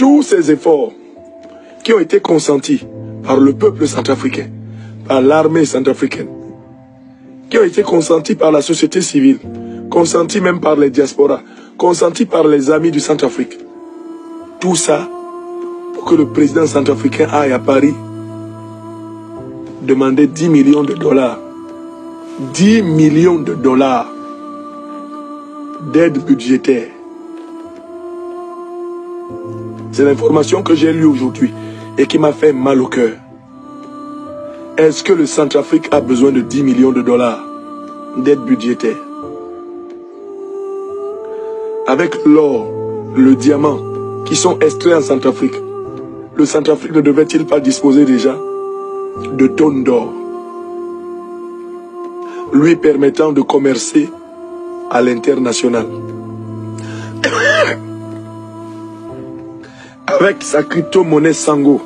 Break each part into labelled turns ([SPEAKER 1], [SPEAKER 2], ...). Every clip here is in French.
[SPEAKER 1] tous ces efforts qui ont été consentis par le peuple centrafricain, par l'armée centrafricaine, qui ont été consentis par la société civile, consentis même par les diasporas, consentis par les amis du Centrafrique. Tout ça pour que le président centrafricain aille à Paris demander 10 millions de dollars. 10 millions de dollars d'aide budgétaire. C'est l'information que j'ai lue aujourd'hui et qui m'a fait mal au cœur. Est-ce que le Centrafrique a besoin de 10 millions de dollars d'aide budgétaire? Avec l'or, le diamant qui sont extraits en Centrafrique, le Centrafrique ne devait-il pas disposer déjà de tonnes d'or, lui permettant de commercer à l'international? Avec sa crypto-monnaie Sango.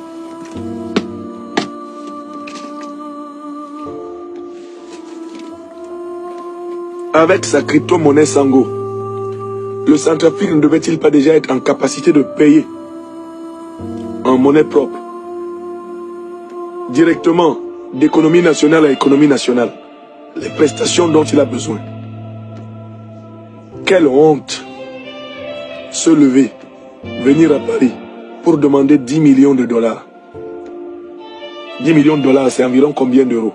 [SPEAKER 1] Avec sa crypto-monnaie Sango, le Centrafrique ne devait-il pas déjà être en capacité de payer en monnaie propre, directement d'économie nationale à économie nationale, les prestations dont il a besoin? Quelle honte se lever, venir à Paris pour demander 10 millions de dollars. 10 millions de dollars, c'est environ combien d'euros?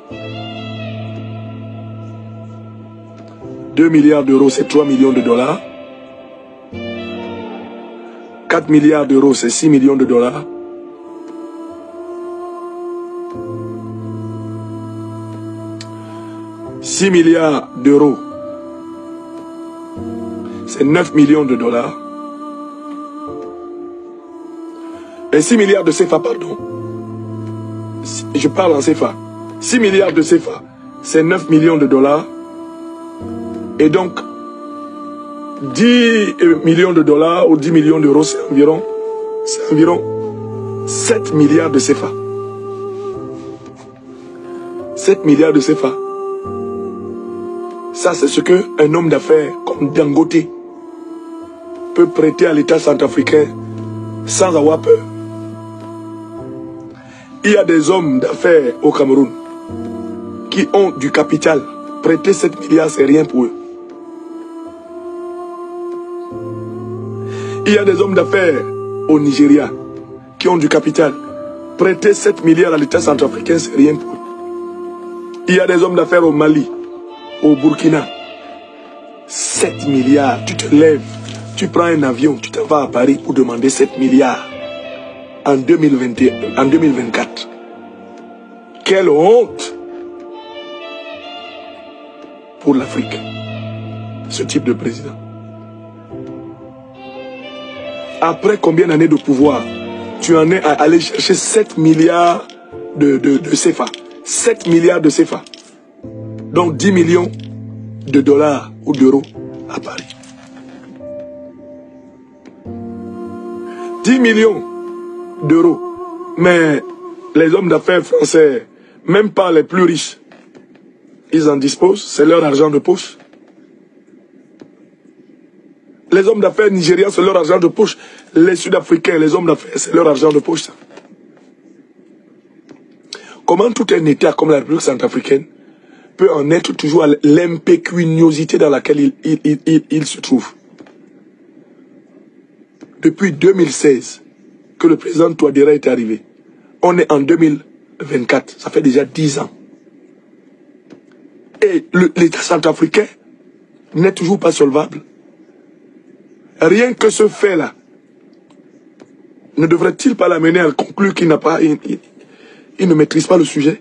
[SPEAKER 1] 2 milliards d'euros, c'est 3 millions de dollars. 4 milliards d'euros, c'est 6 millions de dollars. « 6 milliards d'euros, c'est 9 millions de dollars. Et 6 milliards de CFA, pardon. Je parle en CFA. 6 milliards de CFA, c'est 9 millions de dollars. Et donc, 10 millions de dollars ou 10 millions d'euros, c'est environ 7 milliards de CFA. 7 milliards de CFA. Ça, c'est ce qu'un homme d'affaires comme Dangote peut prêter à l'État centrafricain sans avoir peur. Il y a des hommes d'affaires au Cameroun qui ont du capital. Prêter 7 milliards, c'est rien pour eux. Il y a des hommes d'affaires au Nigeria qui ont du capital. Prêter 7 milliards à l'État centrafricain, c'est rien pour eux. Il y a des hommes d'affaires au Mali, au Burkina. 7 milliards, tu te lèves, tu prends un avion, tu t'en vas à Paris pour demander 7 milliards en 2024. Quelle honte pour l'Afrique, ce type de président. Après combien d'années de pouvoir, tu en es à aller chercher 7 milliards de CFA. 7 milliards de CFA. Donc 10 millions de dollars ou d'euros à Paris. 10 millions d'euros. Mais les hommes d'affaires français, même pas les plus riches, ils en disposent, c'est leur argent de poche. Les hommes d'affaires nigériens, c'est leur argent de poche. Les Sud-Africains, les hommes d'affaires, c'est leur argent de poche. Ça. Comment tout un État comme la République centrafricaine peut en être toujours à l'impécuniosité dans laquelle il se trouve? Depuis 2016 que le président Touadéra est arrivé. On est en 2024, ça fait déjà 10 ans. Et l'État centrafricain n'est toujours pas solvable. Rien que ce fait-là ne devrait-il pas l'amener à conclure qu'il n'a pas, il ne maîtrise pas le sujet?